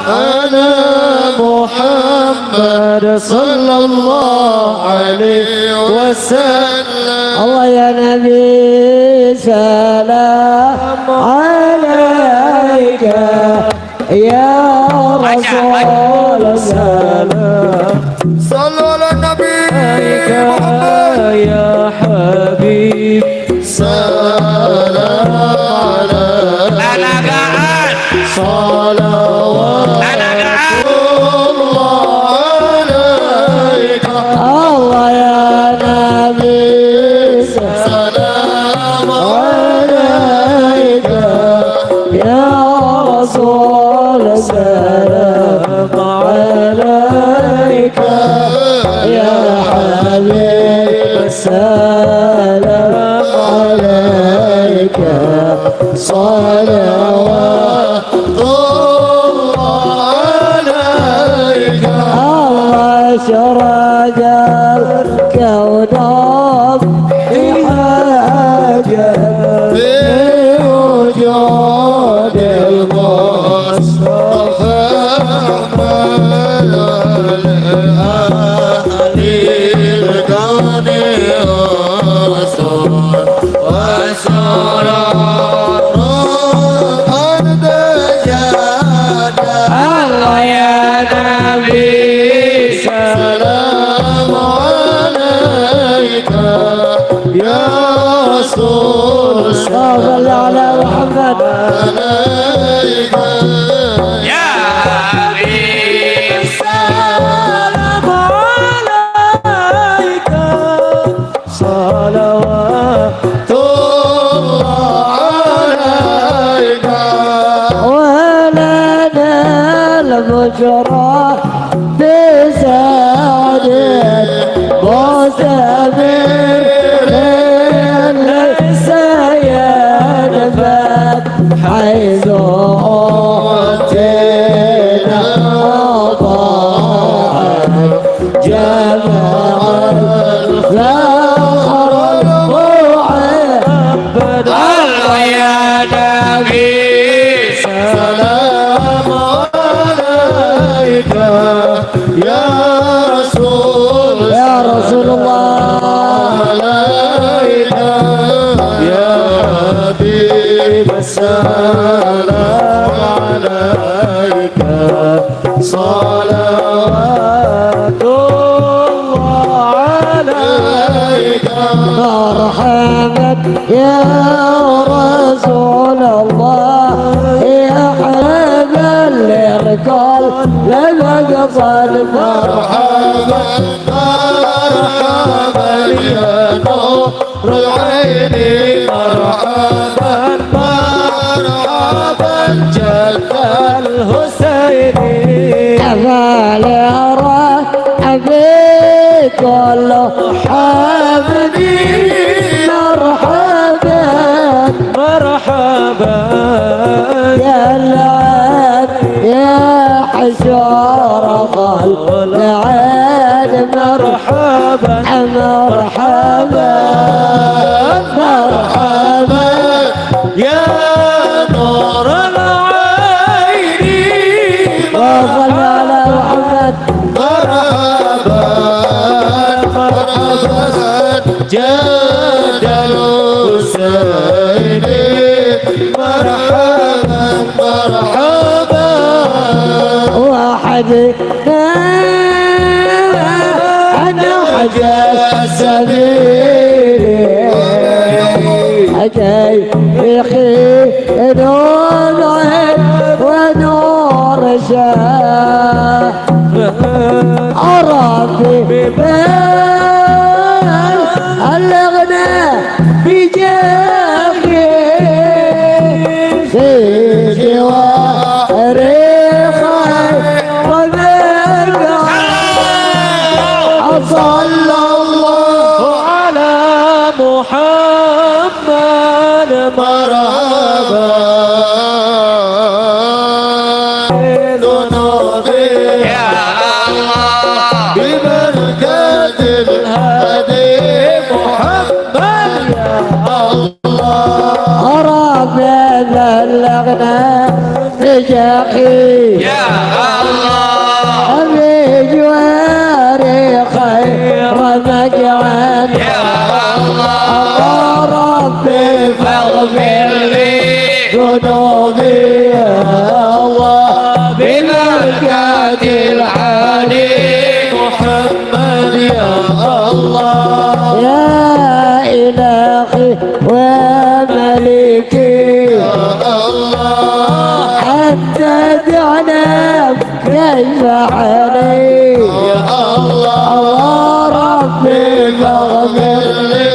على محمد صلى الله عليه وسلم. الله يا نبي سلام عليك يا رسول سلام. صلوا على النبي محمد يا حبيب سلام عليك. أنا قاعد صلوات أنا قاعد الله عليك. الله يا نبي سلام عليك يا رسول سلام عليك يا حبيب سلام عليك صلوات الله عليك. الله شرق الكون بحاجة بوجود المصطفى الله يا نبي سلام عليك يا رسول صل على محمد عليك. يا حبيب سلام عليك صلوات الله عليك. ولنا البشرى بسعد مستمر ليس ينفد حيث أوتينا ضاعت جمع الفخر المعبد. الله يا نبي سلام عليك يا رسول الله عليك يا حبيب السلام عليك. صلوات الله عليك. مرحبا يا رسول الله يا حبا للكل لمقصد مرحبا مرحبا يا نور العين. مرحبا مرحبا جد الحسين. أفعل رحبي كل حبني مرحبا مرحبا يا العين يا حشور خلق العين مرحبا مرحبا مرحبا يا نور العين. وصل على محمد مرحبا مرحبا جد الحسين. مرحبا مرحبا واحد أنا حجاج السبيل أتي بخير العين ونور شاه أرى في بال الأغنى بجاهي في جوار صلى الله على محمد. مرحبا ذنوبي يا الله ببركة الهادي محمد يا الله. أرى من الأغنى بجاحي يا الله بجواري خير مجعل يا الله ربي فاغفر لي ذنوبي يا الله ببركة العلي محمد يا الله يا إلهي وملكي يا الله حتى تعلم كيف حالي يا الله ربي فاغفر لي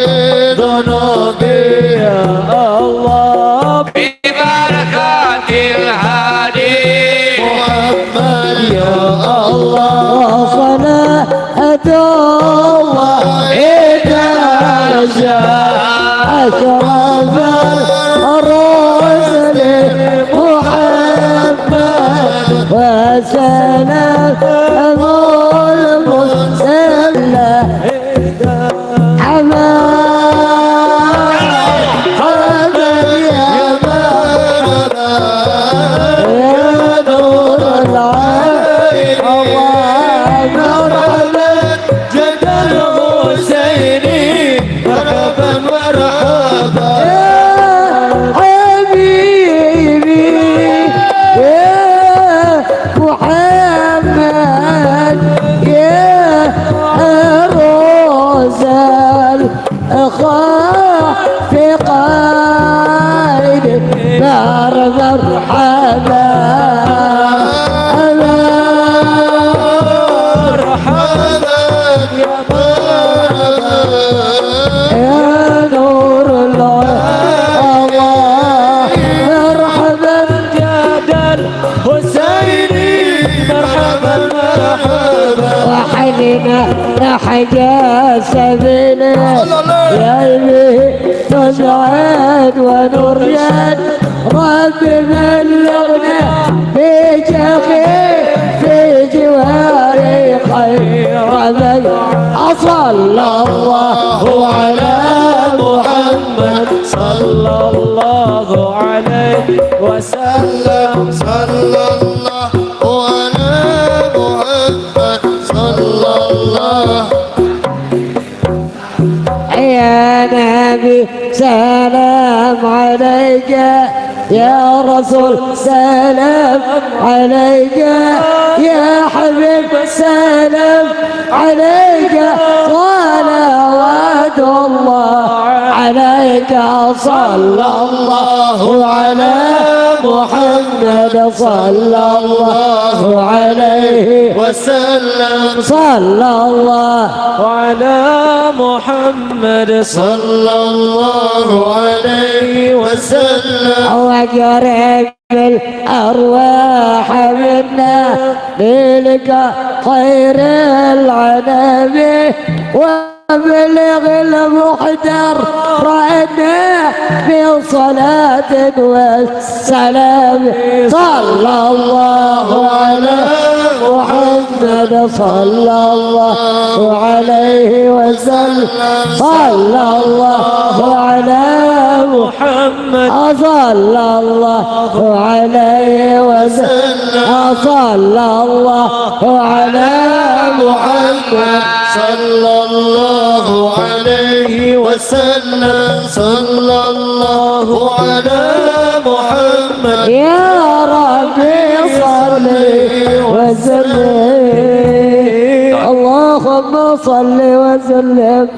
ذنوبي يا الله ببركة الهادي محمد يا الله وصلاة الله إذا جاء أشرف الرسل محمد وسلام المرسل حمد يا نور العين مرحبا جد الحسيني مرحبا مرحبا حبيبي يا محمد يا الرسل خافق مرحبا يا نور الله مرحبا جدل حسيني مرحبا مرحبا وحننا نحجا سبيله يا به تسعد ونرجد رب بلغنا بجاخي في جواري خير من صلى الله على محمد صلى الله عليه وسلم صلى الله على محمد صلى الله يا نبي سلام عليك يا رسول سلام عليك يا حبيب سلام عليك صلوات الله عليك صلى الله على محمد صلى الله عليه وسلم صلى الله على محمد صلى الله عليه وسلم وقرب الأرواح منا للك خير العنب وبلغ المحتر رأنا بصلاة والسلام صلى الله على محمد صلى الله عليه وسلم صلى الله على محمد صلى الله عليه وسلم صلى الله على محمد صلى الله عليه وسلم صلى الله على محمد يا ربي صل وسلم اللهم صل وسلم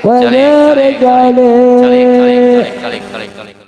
وبارك عليه Kalik.